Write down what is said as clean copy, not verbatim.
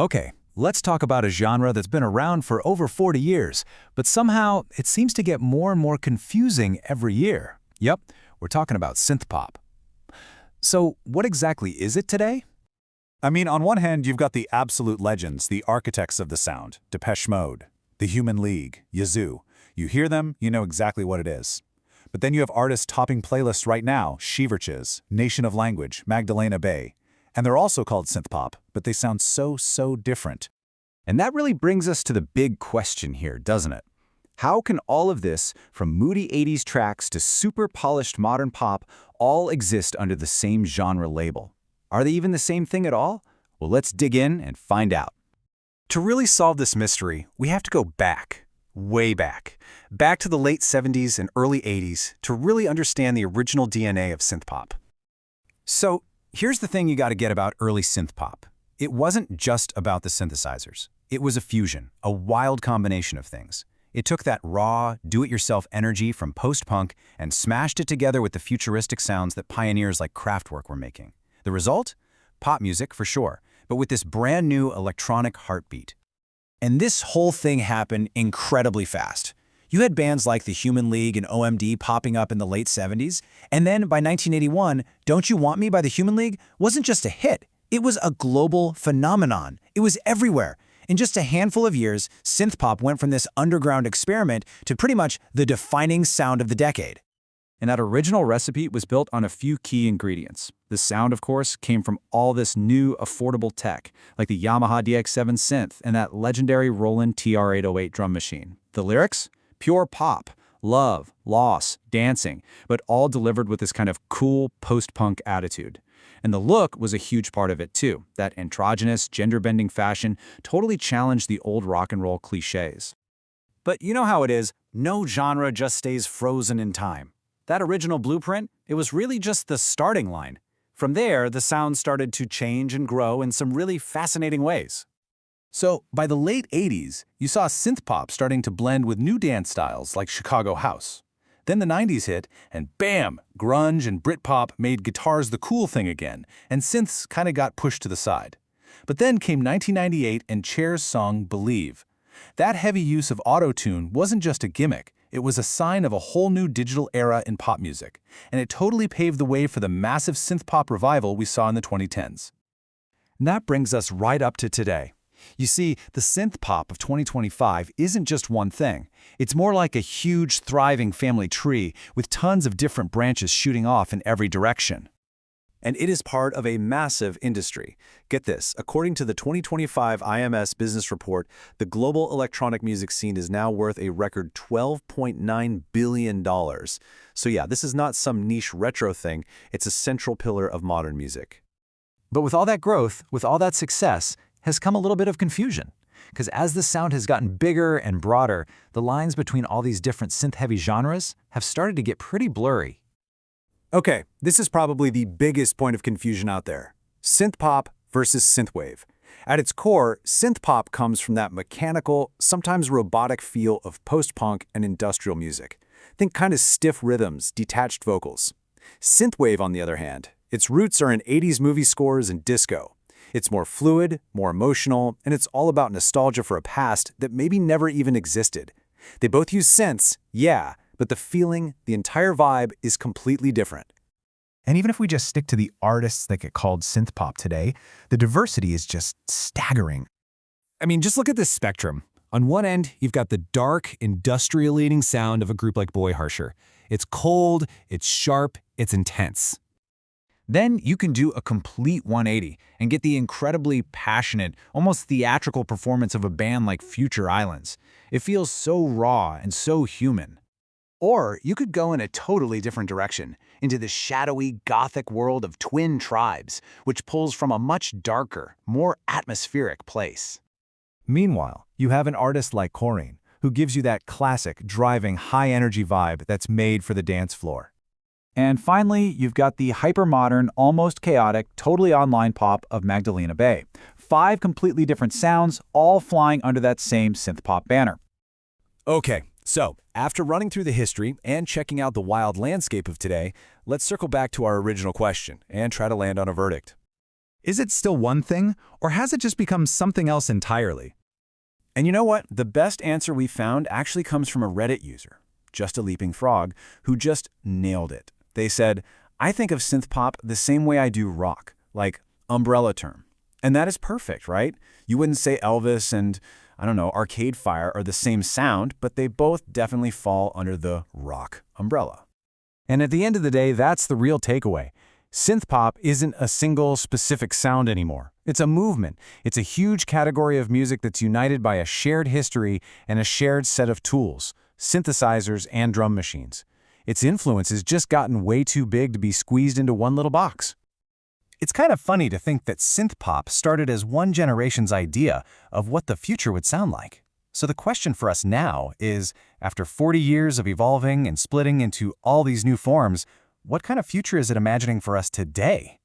Okay, let's talk about a genre that's been around for over 40 years, but somehow it seems to get more and more confusing every year. Yep, we're talking about synth pop. So, what exactly is it today? I mean, on one hand, you've got the absolute legends, the architects of the sound, Depeche Mode, The Human League, Yazoo. You hear them, you know exactly what it is. But then you have artists topping playlists right now, Shiverches, Nation of Language, Magdalena Bay. And they're also called synth pop, but they sound so different. And that really brings us to the big question here, doesn't it? How can all of this, from moody 80s tracks to super polished modern pop, all exist under the same genre label? Are they even the same thing at all? Well, let's dig in and find out. To really solve this mystery, we have to go back, way back to the late 70s and early 80s to really understand the original DNA of synth pop. So, here's the thing you got to get about early synth pop. It wasn't just about the synthesizers. It was a fusion, a wild combination of things. It took that raw, do-it-yourself energy from post-punk and smashed it together with the futuristic sounds that pioneers like Kraftwerk were making. The result? Pop music, for sure, but with this brand new electronic heartbeat. And this whole thing happened incredibly fast. You had bands like The Human League and OMD popping up in the late 70s, and then by 1981, Don't You Want Me by The Human League wasn't just a hit. It was a global phenomenon. It was everywhere. In just a handful of years, synth pop went from this underground experiment to pretty much the defining sound of the decade. And that original recipe was built on a few key ingredients. The sound, of course, came from all this new, affordable tech, like the Yamaha DX7 synth and that legendary Roland TR-808 drum machine. The lyrics? Pure pop, love, loss, dancing, but all delivered with this kind of cool post-punk attitude. And the look was a huge part of it too. That androgynous, gender-bending fashion totally challenged the old rock and roll cliches. But you know how it is, no genre just stays frozen in time. That original blueprint, it was really just the starting line. From there, the sound started to change and grow in some really fascinating ways. So, by the late 80s, you saw synth pop starting to blend with new dance styles like Chicago house. Then the 90s hit, and bam, grunge and Britpop made guitars the cool thing again, and synths kind of got pushed to the side. But then came 1998 and Cher's song Believe. That heavy use of auto-tune wasn't just a gimmick, it was a sign of a whole new digital era in pop music, and it totally paved the way for the massive synth pop revival we saw in the 2010s. And that brings us right up to today. You see, the synth pop of 2025 isn't just one thing. It's more like a huge, thriving family tree with tons of different branches shooting off in every direction. And it is part of a massive industry. Get this, according to the 2025 IMS business report, the global electronic music scene is now worth a record $12.9 billion. So yeah, this is not some niche retro thing, it's a central pillar of modern music. But with all that growth, with all that success, has come a little bit of confusion. Because as the sound has gotten bigger and broader, the lines between all these different synth-heavy genres have started to get pretty blurry. Okay, this is probably the biggest point of confusion out there. Synth pop versus synthwave. At its core, synth pop comes from that mechanical, sometimes robotic feel of post-punk and industrial music. Think kind of stiff rhythms, detached vocals. Synthwave, on the other hand, its roots are in 80s movie scores and disco. It's more fluid, more emotional, and it's all about nostalgia for a past that maybe never even existed. They both use synths, yeah, but the feeling, the entire vibe is completely different. And even if we just stick to the artists that get called synth pop today, the diversity is just staggering. I mean, just look at this spectrum. On one end, you've got the dark, industrial-leaning sound of a group like Boy Harsher. It's cold, it's sharp, it's intense. Then you can do a complete 180 and get the incredibly passionate, almost theatrical performance of a band like Future Islands. It feels so raw and so human. Or you could go in a totally different direction, into the shadowy, gothic world of Twin Tribes, which pulls from a much darker, more atmospheric place. Meanwhile, you have an artist like Corinne, who gives you that classic, driving, high-energy vibe that's made for the dance floor. And finally, you've got the hyper-modern, almost chaotic, totally online pop of Magdalena Bay. 5 completely different sounds, all flying under that same synth pop banner. Okay, so after running through the history and checking out the wild landscape of today, let's circle back to our original question and try to land on a verdict. Is it still one thing, or has it just become something else entirely? And you know what? The best answer we found actually comes from a Reddit user, Just a Leaping Frog, who just nailed it. They said, I think of synth pop the same way I do rock, like umbrella term. And that is perfect, right? You wouldn't say Elvis and, I don't know, Arcade Fire are the same sound, but they both definitely fall under the rock umbrella. And at the end of the day, that's the real takeaway. Synth pop isn't a single specific sound anymore. It's a movement. It's a huge category of music that's united by a shared history and a shared set of tools, synthesizers and drum machines. Its influence has just gotten way too big to be squeezed into one little box. It's kind of funny to think that synth pop started as one generation's idea of what the future would sound like. So the question for us now is, after 40 years of evolving and splitting into all these new forms, what kind of future is it imagining for us today?